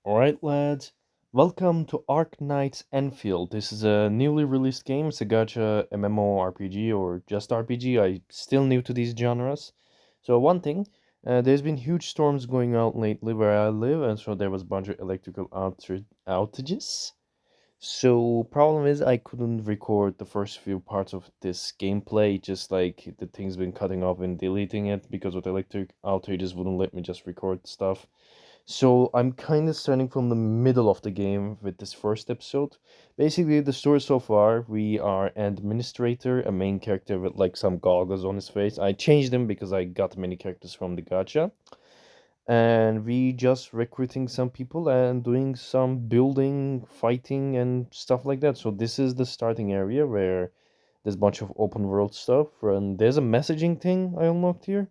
Alright, lads. Welcome to Arknights Endfield. This is a newly released game. It's a gacha MMORPG or just RPG. I'm still new to these genres. So, one thing, there's been huge storms going out lately where I live, and so there was a bunch of electrical outages. So, problem is, I couldn't record the first few parts of this gameplay, just like the thing's been cutting off and deleting it because of the electric outages wouldn't let me just record stuff. So I'm kind of starting from the middle of the game with this first episode. Basically, the story so far, we are an administrator, a main character with like some goggles on his face. I changed them because I got many characters from the gacha. And we just recruiting some people and doing some building, fighting, and stuff like that. So this is the starting area where there's a bunch of open world stuff. And there's a messaging thing I unlocked here.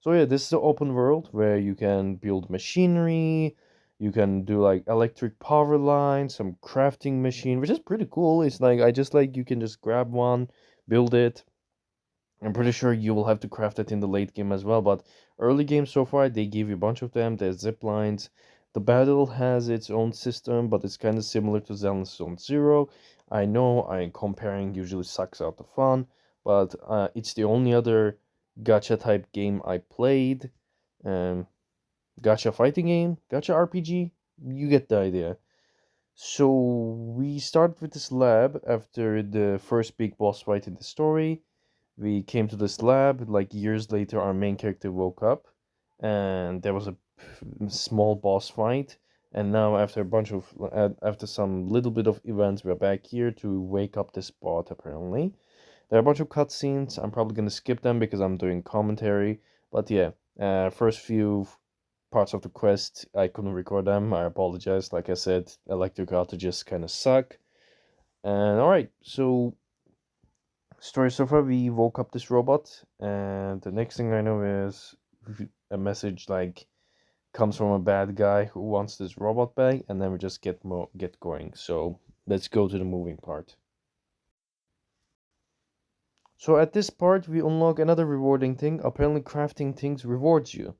So yeah, this is an open world where you can build machinery, you can do like electric power lines, some crafting machine, which is pretty cool. It's like I just like you can just grab one, build it. I'm pretty sure you will have to craft it in the late game as well, but early game so far they give you a bunch of them. There's zip lines. The battle has its own system, but it's kind of similar to Zelda Zone Zero. I know I comparing usually sucks out the fun, but it's the only other gacha type game I played. Um, Gacha fighting game, gacha RPG. You get the idea. So we start with this lab after the first big boss fight in the story. We came to this lab, like years later, our main character woke up, and there was a small boss fight. And now, after a bunch of, after some little bit of events, we're back here to wake up this bot, apparently. There are a bunch of cutscenes. I'm probably gonna skip them because I'm doing commentary. But yeah, first few parts of the quest, I couldn't record them. I apologize. Like I said, electric outages kind of suck. And alright, so story so far, we woke up this robot, and the next thing I know is a message like comes from a bad guy who wants this robot back, and then we just get going. So let's go to the moving part. So at this part, we unlock another rewarding thing. Apparently, crafting things rewards you.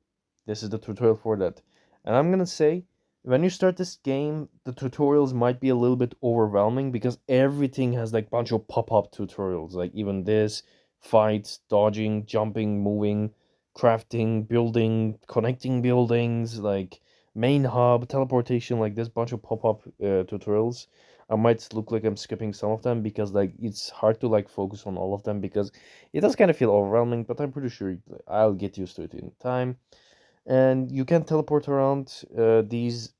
This is the tutorial for that. And I'm gonna say, when you start this game, the tutorials might be a little bit overwhelming because everything has like bunch of pop-up tutorials. Like even this, fights, dodging, jumping, moving, crafting, building, connecting buildings, like main hub, teleportation, like this bunch of pop-up tutorials. I might look like I'm skipping some of them because like it's hard to like focus on all of them because it does kind of feel overwhelming, but I'm pretty sure I'll get used to it in time. And you can teleport around these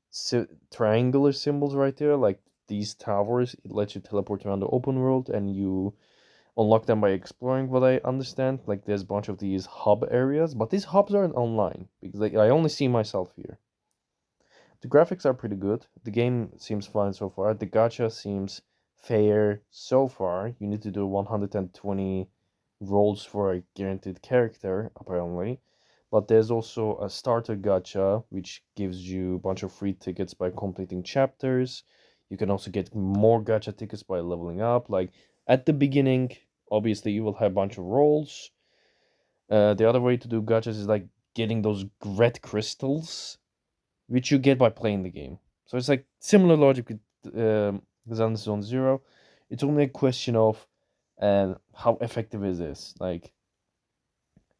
triangular symbols right there, like these towers. It lets you teleport around the open world, and you unlock them by exploring. What I understand, like there's a bunch of these hub areas, but these hubs aren't online because like I only see myself here. The graphics are pretty good. The game seems fine so far. The gacha seems fair so far. You need to do 120 rolls for a guaranteed character, apparently. But there's also a starter gacha, which gives you a bunch of free tickets by completing chapters. You can also get more gacha tickets by leveling up. Like at the beginning, obviously, you will have a bunch of rolls. The other way to do gachas is like getting those red crystals which you get by playing the game. So it's like similar logic with Zelda Zone Zero. It's only a question of how effective is this. Like,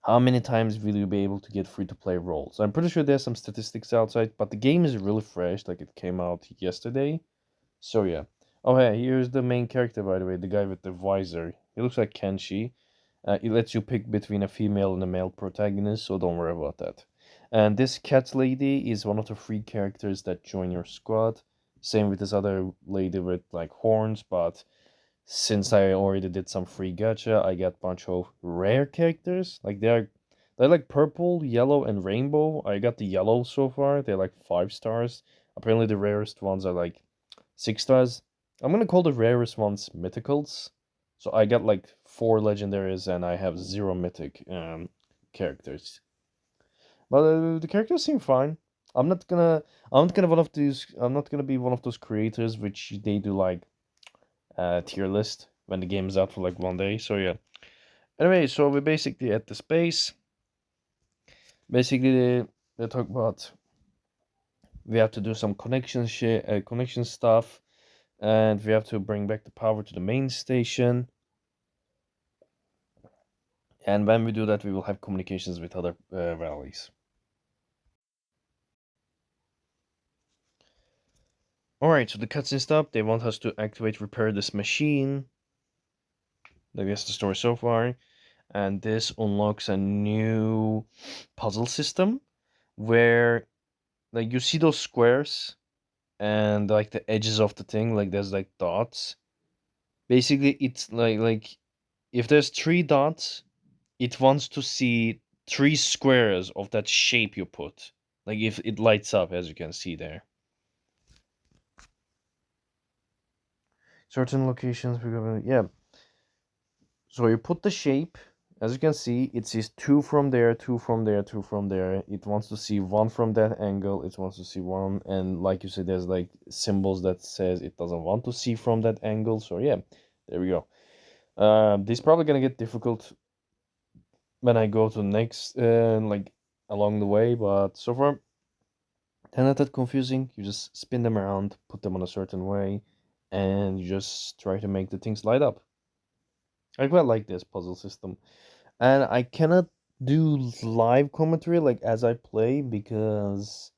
how many times will you be able to get free to play roles? I'm pretty sure there's some statistics outside, but the game is really fresh. Like, it came out yesterday. So, yeah. Oh, hey, here's the main character, by the way, the guy with the visor. He looks like Kenshi. It lets you pick between a female and a male protagonist, so don't worry about that. And this cat lady is one of the free characters that join your squad. Same with this other lady with like horns, but since I already did some free gacha, I got a bunch of rare characters. Like they're like purple, yellow, and rainbow. I got the yellow so far. They're like 5 stars. Apparently the rarest ones are like 6 stars. I'm gonna call the rarest ones mythicals. So I got like 4 legendaries and I have 0 mythic characters. But the characters seem fine. I'm not gonna I'm not gonna one of these I'm not gonna be one of those creators which they do like tier list when the game is out for like one day. So yeah. Anyway, so we're basically at the space. Basically they talk about We have to do some connection stuff, and we have to bring back the power to the main station. And when we do that, we will have communications with other valleys. Alright, so the cutscene stop. They want us to repair this machine. I guess the story so far. And this unlocks a new puzzle system where, like, you see those squares and like the edges of the thing, like there's like dots. Basically, it's like if there's three dots, it wants to see three squares of that shape you put. Like if it lights up, as you can see there. Certain locations, yeah. So you put the shape. As you can see, it sees two from there, two from there, two from there. It wants to see one from that angle. It wants to see one, and like you said, there's like symbols that says it doesn't want to see from that angle. So yeah, there we go. This is probably gonna get difficult when I go to next, like along the way, but so far, they're not that confusing. You just spin them around, put them on a certain way, and you just try to make the things light up. I quite like this puzzle system, and I cannot do live commentary like as I play because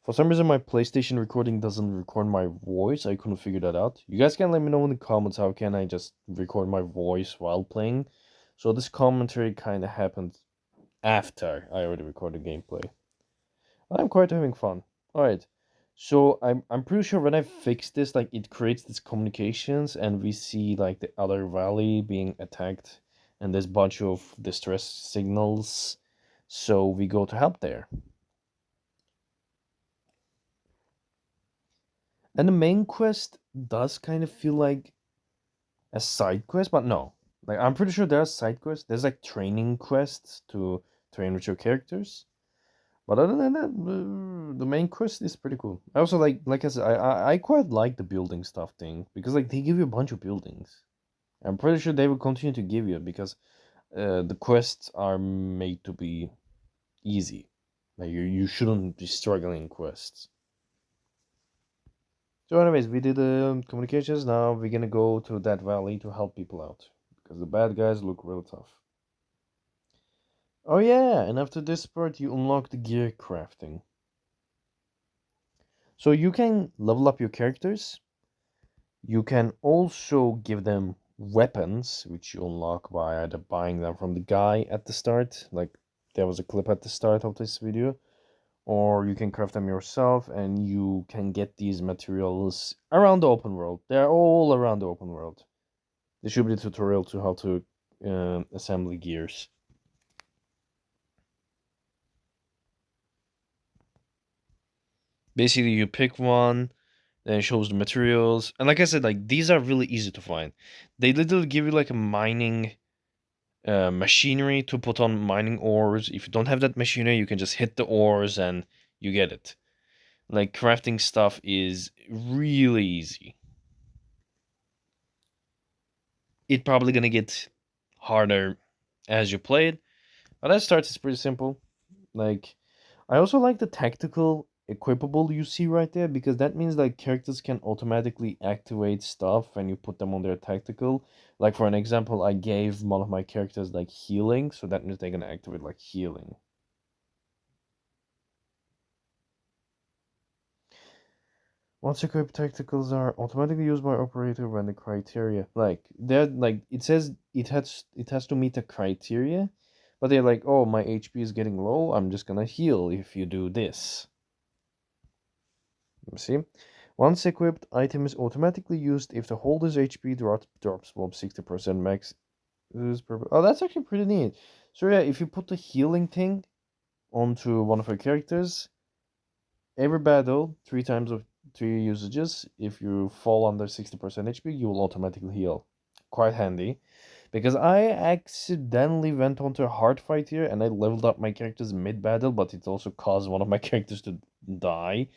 for some reason my PlayStation recording doesn't record my voice. I couldn't figure that out. You guys can let me know in the comments how can I just record my voice while playing. So this commentary kind of happened after I already recorded gameplay. I'm quite having fun. All right. So I'm pretty sure when I fix this, like it creates these communications, and we see like the other valley being attacked, and there's a bunch of distress signals. So we go to help there. And the main quest does kind of feel like a side quest, but no. Like I'm pretty sure there's side quests. There's like training quests to train with your characters. But other than that, the main quest is pretty cool. I also like I said, I quite like the building stuff thing because like they give you a bunch of buildings. I'm pretty sure they will continue to give you because the quests are made to be easy. Like you shouldn't be struggling in quests. So, anyways, we did the communications. Now we're gonna go to that valley to help people out because the bad guys look real tough. Oh yeah, and after this part, you unlock the gear crafting. So you can level up your characters. You can also give them weapons, which you unlock by either buying them from the guy at the start, like there was a clip at the start of this video, or you can craft them yourself, and you can get these materials around the open world. They're all around the open world. There should be a tutorial to how to assemble gears. Basically, you pick one, then it shows the materials, and like I said, like these are really easy to find. They literally give you like a mining machinery to put on mining ores. If you don't have that machinery, you can just hit the ores and you get it. Like crafting stuff is really easy. It's probably gonna get harder as you play it, but that start is pretty simple. Like I also like the tactical equipable you see right there because that means like characters can automatically activate stuff when you put them on their tactical. Like for an example, I gave one of my characters like healing, so that means they're gonna activate like healing. Once equipped tacticals are automatically used by operator when the criteria like it says it has to meet a criteria, but they're like, oh, my HP is getting low, I'm just gonna heal if you do this. See? Once equipped, item is automatically used if the holder's HP drops above 60% max. Oh, that's actually pretty neat. So yeah, if you put the healing thing onto one of your characters, every battle, three times of three usages, if you fall under 60% HP, you will automatically heal. Quite handy. Because I accidentally went onto a hard fight here and I leveled up my characters mid battle, but it also caused one of my characters to die.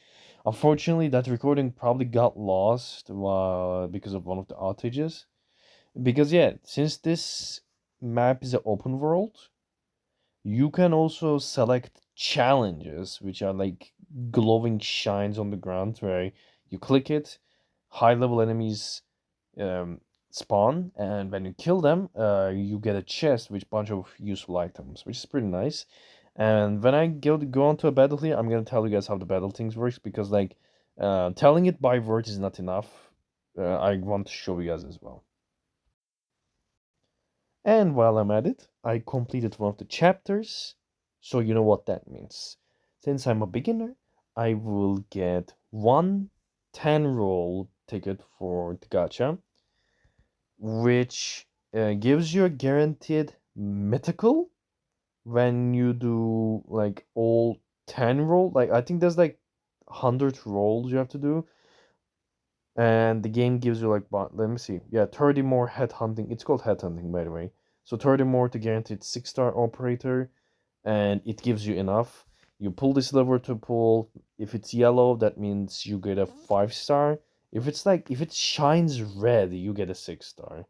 Unfortunately, that recording probably got lost because of one of the outages. Because, yeah, since this map is an open world, you can also select challenges, which are like glowing shines on the ground where you click it, high level enemies um, spawn, and when you kill them, you get a chest with a bunch of useful items, which is pretty nice. And when I go onto a battle here, I'm gonna tell you guys how the battle things works because like telling it by words is not enough. I want to show you guys as well. And while I'm at it, I completed one of the chapters, so you know what that means. Since I'm a beginner, I will get one 10 roll ticket for the gacha, which gives you a guaranteed mythical when you do like all 10 roll. Like, I think there's like 100 rolls you have to do, and the game gives you like, let me see, yeah, 30 more head hunting. It's called head hunting, by the way. So 30 more to guaranteed 6-star operator, and it gives you enough. You pull this lever to pull. If it's yellow, that means you get a 5-star. If it shines red, you get a 6-star.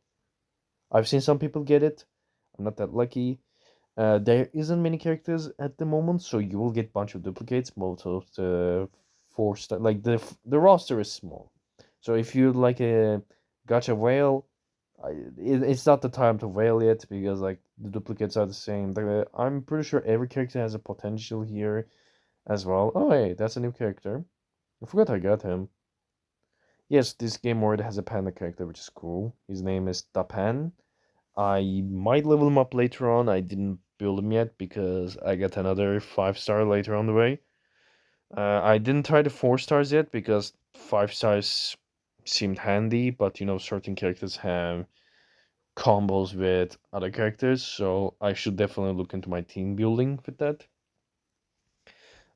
I've seen some people get it. I'm not that lucky. There isn't many characters at the moment, so you will get bunch of duplicates. Most of the 4-star, like the roster is small. So if you like a gacha whale, it's not the time to whale yet because like the duplicates are the same. I'm pretty sure every character has a potential here as well. Oh hey, that's a new character. I forgot I got him. Yes, this game already has a panda character, which is cool. His name is Dapan. I might level him up later on. I didn't build him yet because I got another 5-star later on the way. I didn't try the 4-stars yet because 5-stars seemed handy, but you know, certain characters have combos with other characters, so I should definitely look into my team building with that.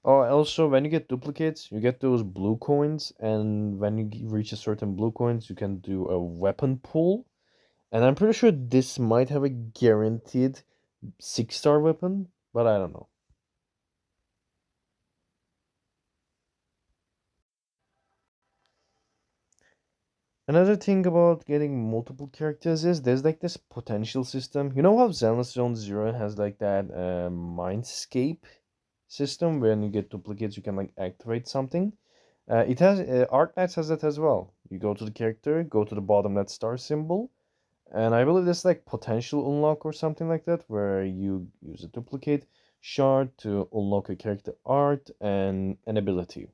Oh, also, when you get duplicates, you get those blue coins, and when you reach a certain blue coins, you can do a weapon pull. And I'm pretty sure this might have a guaranteed 6-star weapon, but I don't know. Another thing about getting multiple characters is there's like this potential system. You know how Zenless Zone Zero has like that Mindscape system when you get duplicates, you can like activate something. It has Arknights has that as well. You go to the character, go to the bottom that star symbol, and I believe there's like potential unlock or something like that where you use a duplicate shard to unlock a character art and an ability.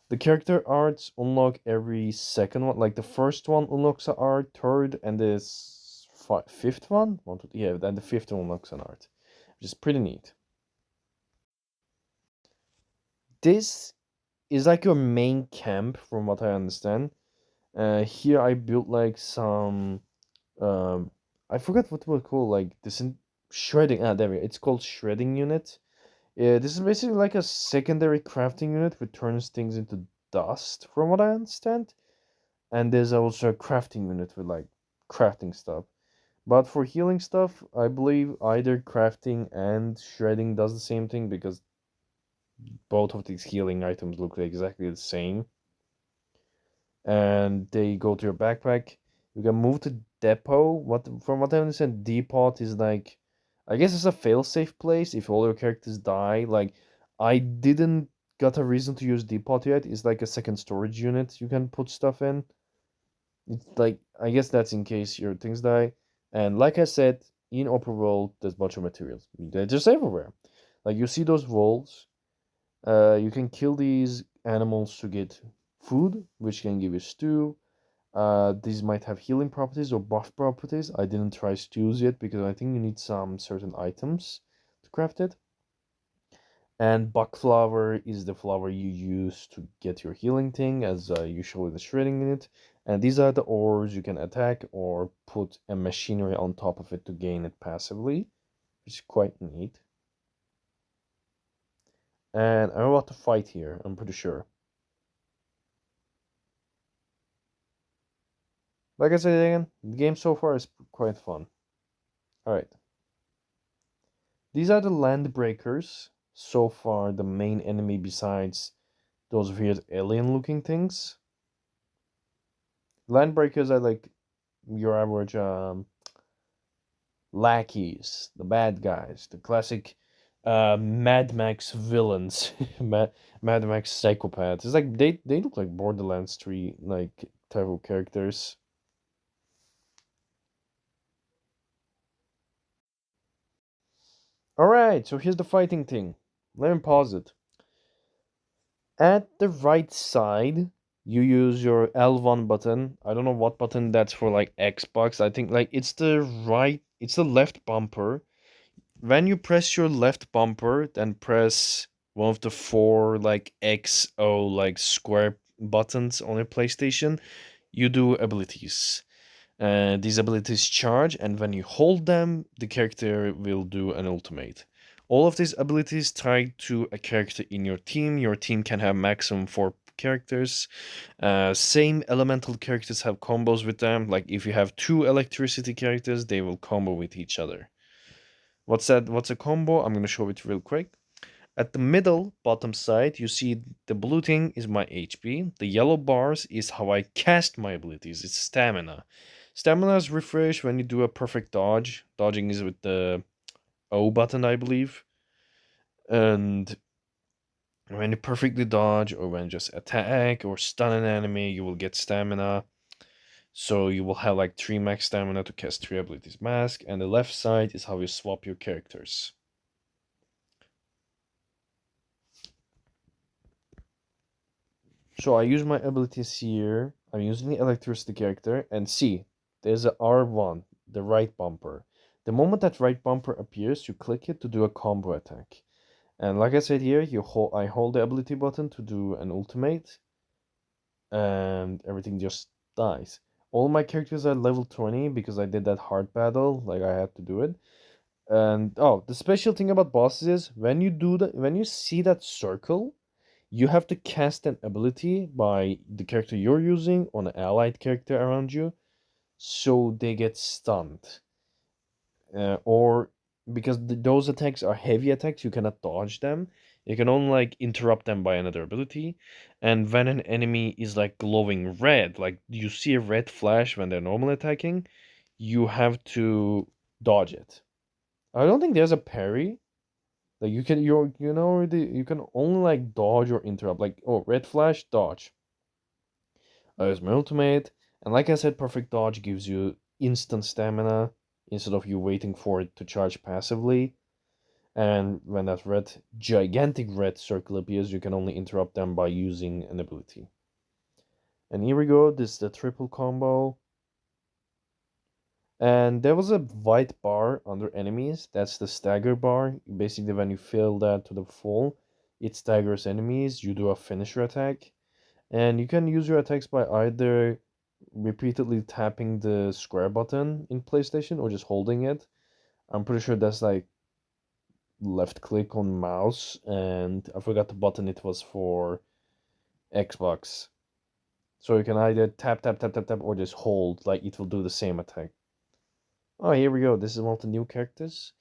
The character arts unlock every second one. Like the first one unlocks an art, third, and the fifth one. One, two, yeah, then the fifth one unlocks an art, which is pretty neat. This is like your main camp, from what I understand. Here I built like some. Um, I forgot what it was called. Like this shredding. Ah, there we go. It's called shredding unit. Yeah, this is basically like a secondary crafting unit which turns things into dust, from what I understand. And there's also a crafting unit with like crafting stuff. But for healing stuff, I believe either crafting and shredding does the same thing because both of these healing items look exactly the same. And they go to your backpack. You can move to depot. What from what I understand, depot is like, I guess it's a fail-safe place if all your characters die. Like, I didn't got a reason to use depot yet. It's like a second storage unit you can put stuff in. It's like, I guess that's in case your things die. And like I said, in open world, there's a bunch of materials. They're just everywhere. Like you see those wolves. You can kill these animals to get food, which can give you stew. These might have healing properties or buff properties. I didn't try stews yet because I think you need some certain items to craft it. And buck flower is the flower you use to get your healing thing, as usually the shredding in it. And these are the ores you can attack or put a machinery on top of it to gain it passively, which is quite neat. And I'm about to fight here, I'm pretty sure. Like I said again, the game so far is quite fun. Alright. These are the land breakers. So far, the main enemy besides those weird alien looking things. Land breakers are like your average lackeys, the bad guys, the classic Mad Max villains, Mad Max psychopaths. It's like they look like Borderlands 3 like type of characters. All right, so here's the fighting thing. Let me pause it. At the right side, you use your L1 button. I don't know what button that's for, like Xbox. I think like it's the left bumper. When you press your left bumper, then press one of the four like XO like square buttons on your PlayStation, you do abilities. These abilities charge, and when you hold them, the character will do an ultimate. All of these abilities tied to a character in your team. Your team can have maximum four characters. Same elemental characters have combos with them. Like if you have two electricity characters, they will combo with each other. What's that? What's a combo? I'm gonna show it real quick. At the middle bottom side, you see the blue thing is my HP. The yellow bars is how I cast my abilities. It's stamina. Stamina is refreshed when you do a perfect dodge. Dodging is with the O button, I believe. And when you perfectly dodge or when you just attack or stun an enemy, you will get stamina. So you will have like 3 max stamina to cast 3 abilities mask. And the left side is how you swap your characters. So I use my abilities here. I'm using the electricity character and see, there's a R1, the right bumper. The moment that right bumper appears, you click it to do a combo attack. And like I said here, I hold the ability button to do an ultimate, and everything just dies. All my characters are level 20 because I did that hard battle, like I had to do it. And oh, the special thing about bosses is when you see that circle, you have to cast an ability by the character you're using on an allied character around you, so they get stunned. Or because those attacks are heavy attacks, you cannot dodge them. You can only like interrupt them by another ability. And when an enemy is like glowing red, like you see a red flash when they're normally attacking, you have to dodge it. I don't think there's a parry. Like you can only like dodge or interrupt. Like, oh, red flash, dodge. Use my ultimate, and like I said, perfect dodge gives you instant stamina instead of you waiting for it to charge passively. And when that gigantic red circle appears, you can only interrupt them by using an ability. And here we go. This is the triple combo. And there was a white bar under enemies. That's the stagger bar. Basically, when you fill that to the full, it staggers enemies. You do a finisher attack. And you can use your attacks by either repeatedly tapping the square button in PlayStation or just holding it. I'm pretty sure that's like left click on mouse, and I forgot the button it was for Xbox. So you can either tap, or just hold, like it will do the same attack. Oh, here we go. This is one of the new characters.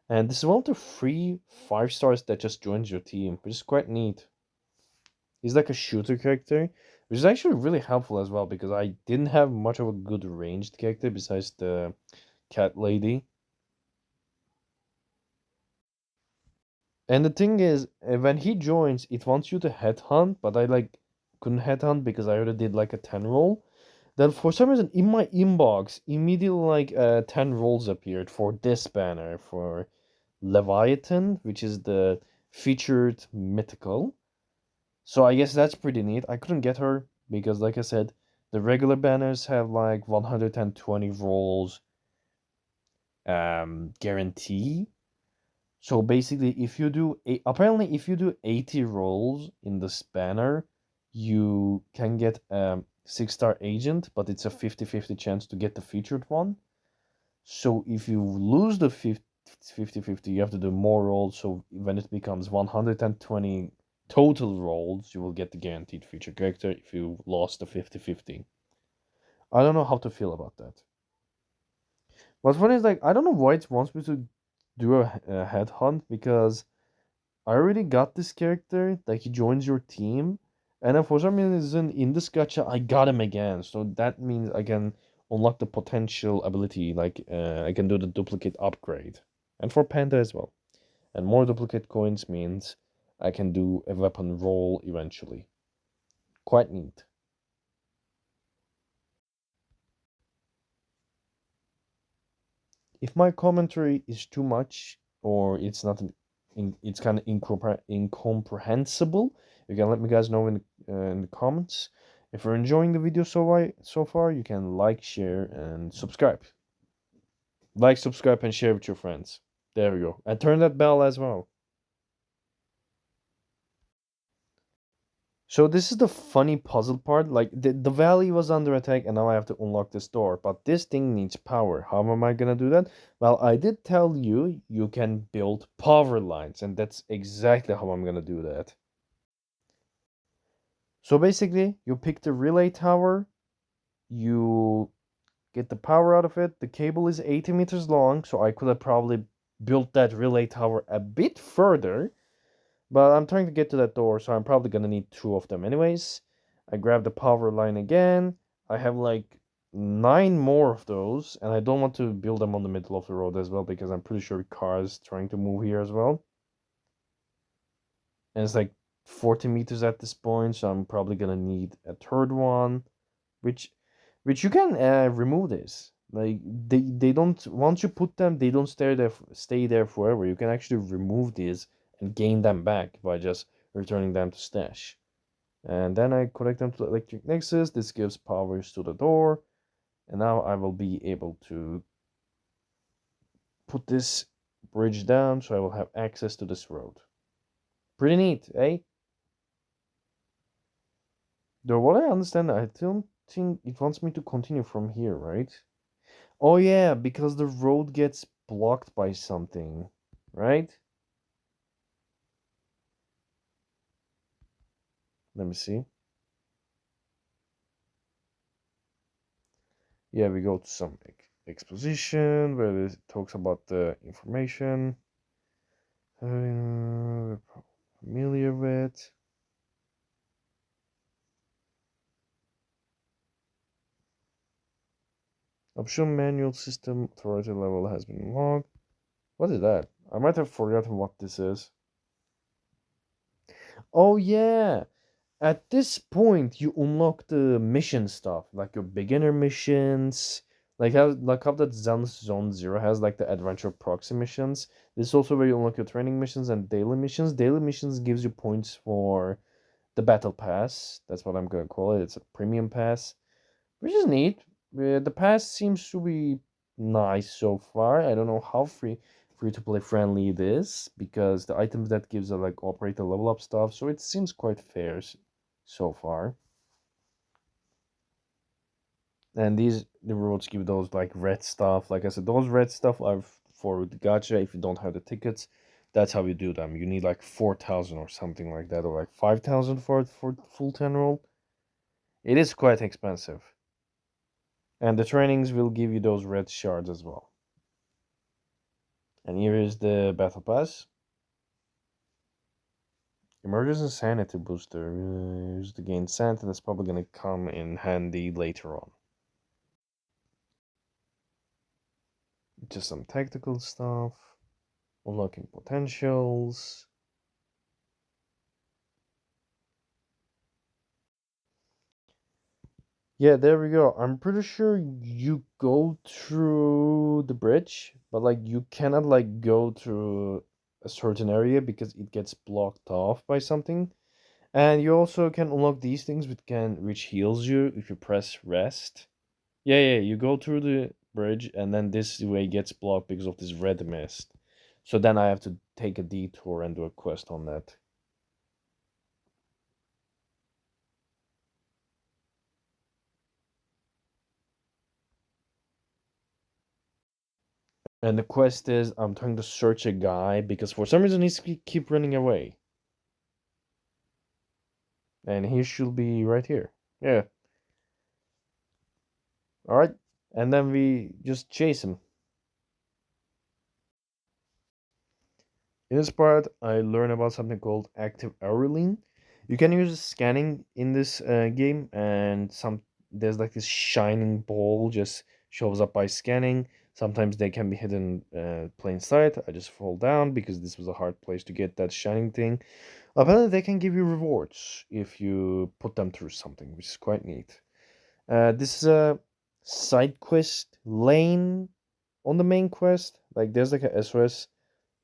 And this is one of the free 5 stars that just joins your team, which is quite neat. He's like a shooter character, which is actually really helpful as well because I didn't have much of a good ranged character besides the cat lady. And the thing is, when he joins, it wants you to headhunt, but I like couldn't headhunt because I already did like a 10 roll. Then for some reason in my inbox, immediately like 10 rolls appeared for this banner for Leviathan, which is the featured mythical. So I guess that's pretty neat. I couldn't get her because, like I said, the regular banners have like 120 rolls guarantee. So basically, apparently if you do 80 rolls in this banner, you can get a 6-star agent, but it's a 50-50 chance to get the featured one. So if you lose the 50-50, you have to do more rolls. So when it becomes 120 total rolls, you will get the guaranteed featured character if you lost the 50-50. I don't know how to feel about that. What's funny is like I don't know why it wants me to do a headhunt because I already got this character, like he joins your team, and then for some reason in this gacha I got him again. So that means I can unlock the potential ability, like I can do the duplicate upgrade, and for Panda as well. And more duplicate coins means I can do a weapon roll eventually. Quite neat. If my commentary is too much or it's not, it's kind of incomprehensible, you can let me guys know in the comments. If you're enjoying the video so far, you can like, share, and subscribe. Like, subscribe, and share with your friends. There we go. And turn that bell as well. So this is the funny puzzle part. Like the valley was under attack and now I have to unlock this door. But this thing needs power. How am I gonna do that? Well, I did tell you you can build power lines, and that's exactly how I'm gonna do that. So basically, you pick the relay tower, you get the power out of it. The cable is 80 meters long, so I could have probably built that relay tower a bit further. But I'm trying to get to that door, so I'm probably gonna need two of them anyways. I grab the power line again. I have like 9 more of those, and I don't want to build them on the middle of the road as well because I'm pretty sure cars trying to move here as well. And it's like 40 meters at this point, so I'm probably gonna need a third one, which which you can remove this. Like they don't, once you put them, they don't stay there forever. You can actually remove these and gain them back by just returning them to stash. And then I connect them to the electric nexus. This gives powers to the door, and now I will be able to put this bridge down, so I will have access to this road. Pretty neat, eh? Though what I understand, I don't think it wants me to continue from here, right? Oh yeah, because the road gets blocked by something, right? Let me see. Yeah, we go to some exposition where it talks about the information we're familiar with. Option manual system authority level has been logged. What is that? I might have forgotten what this is. Oh yeah, at this point you unlock the mission stuff, like your beginner missions, like how that Zone Zero has like the adventure proxy missions. This is also where you unlock your training missions and daily missions. Daily missions gives you points for the battle pass. That's what I'm gonna call it. It's a premium pass, which is neat. The pass seems to be nice so far. I don't know how free to play friendly it is because the items that gives are like operator level up stuff, so it seems quite fair so far. And the rewards give those like red stuff. Like I said, those red stuff are for the gacha. If you don't have the tickets, that's how you do them. You need like 4,000 or something like that, or like 5,000 for full 10 roll. It is quite expensive. And the trainings will give you those red shards as well. And here is the battle pass. Emergency sanity booster. Use to gain sanity. That's probably gonna come in handy later on. Just some tactical stuff. Unlocking potentials. Yeah, there we go. I'm pretty sure you go through the bridge, but like you cannot like go through a certain area because it gets blocked off by something. And you also can unlock these things which heals you if you press rest. Yeah, yeah, you go through the bridge and then this way gets blocked because of this red mist. So then I have to take a detour and do a quest on that. And the quest is I'm trying to search a guy because for some reason he's keep running away. And he should be right here. Yeah. All right. And then we just chase him. In this part, I learn about something called active aurelin. You can use scanning in this game, and there's like this shining ball just shows up by scanning. Sometimes they can be hidden plain sight. I just fall down because this was a hard place to get that shining thing. Apparently, they can give you rewards if you put them through something, which is quite neat. This is a side quest lane on the main quest. Like, there's like a SOS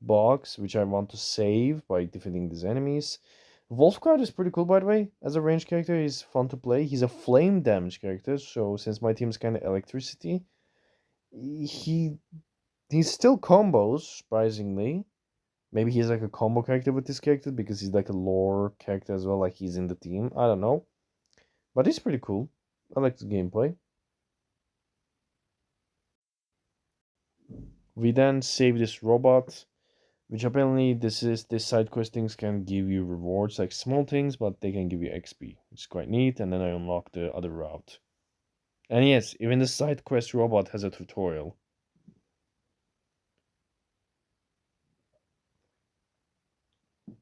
box which I want to save by defeating these enemies. Wolfguard is pretty cool, by the way. As a range character, he's fun to play. He's a flame damage character, so since my team's kind of electricity, he he's still combos, surprisingly. Maybe he's like a combo character with this character because he's like a lore character as well, like he's in the team. I don't know. But he's pretty cool. I like the gameplay. We then save this robot, which apparently this side quest things can give you rewards, like small things, but they can give you XP, which is quite neat. And then I unlock the other route. And yes, even the side quest robot has a tutorial.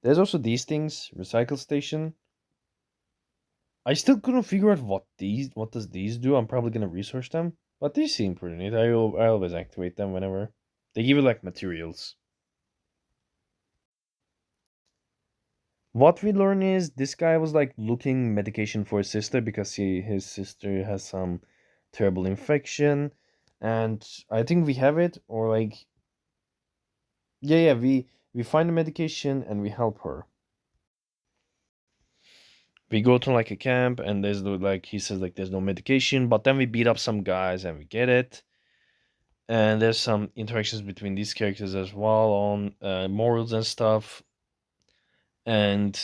There's also these things, recycle station. I still couldn't figure out what does these do. I'm probably gonna research them, but these seem pretty neat. I always activate them whenever they give you like materials. What we learn is this guy was like looking medication for his sister because his sister has some terrible infection, and I think we have it, or like yeah, we find the medication and we help her. We go to like a camp and there's no, like he says like there's no medication, but then we beat up some guys and we get it. And there's some interactions between these characters as well on morals and stuff, and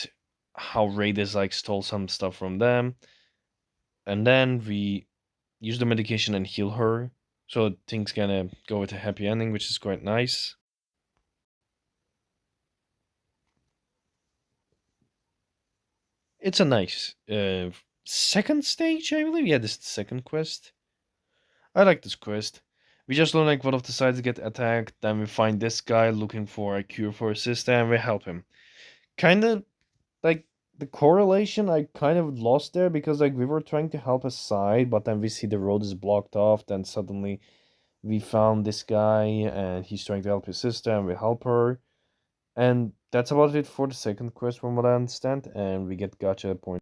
how Raiders like stole some stuff from them, and then we use the medication and heal her, so things gonna go with a happy ending, which is quite nice. It's a nice second stage, I believe. Yeah, this is the second quest. I like this quest. We just learn like one of the sides get attacked, then we find this guy looking for a cure for his sister, and we help him. Kind of like the correlation I kind of lost there because like we were trying to help a side, but then we see the road is blocked off. Then suddenly we found this guy and he's trying to help his sister, and we help her. And that's about it for the second quest, from what I understand. And we get gotcha point.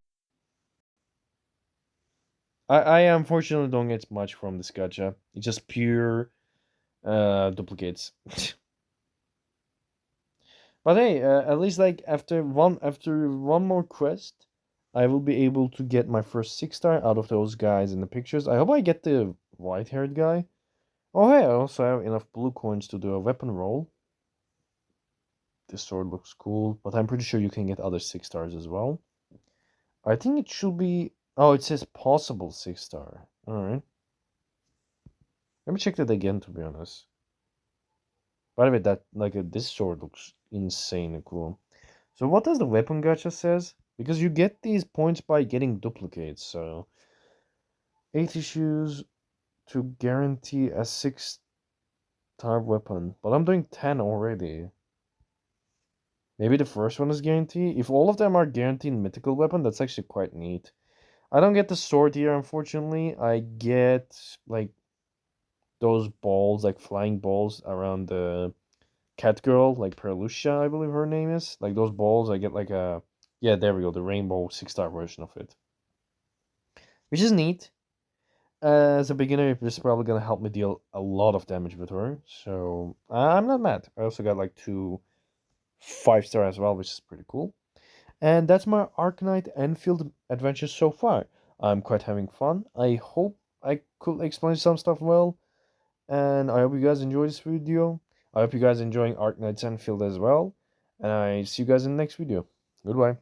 I unfortunately don't get much from this gotcha. It's just pure duplicates. But hey, at least like after one more quest, I will be able to get my first 6 star out of those guys in the pictures. I hope I get the white-haired guy. Oh hey, I also have enough blue coins to do a weapon roll. This sword looks cool, but I'm pretty sure you can get other 6 stars as well. I think it should be. Oh, it says possible 6 star. All right. Let me check that again. To be honest. By the way, that like this sword looks insane cool. So what does the weapon gacha says? Because you get these points by getting duplicates. So 8 issues to guarantee a 6 star weapon, but I'm doing 10 already. Maybe the first one is guaranteed. If all of them are guaranteed mythical weapon, that's actually quite neat. I don't get the sword here, unfortunately. I get like those balls, like flying balls around the cat girl, like Perlucia, I believe her name is. Like those balls, I get like a yeah, there we go, the rainbow 6 star version of it, which is neat. As a beginner, this is probably gonna help me deal a lot of damage with her, so I'm not mad. I also got like 2 5 star as well, which is pretty cool. And that's my Arknight Enfield adventure so far. I'm quite having fun. I hope I could explain some stuff well, and I hope you guys enjoy this video. I hope you guys enjoying Arknights Endfield as well, and I see you guys in the next video. Goodbye.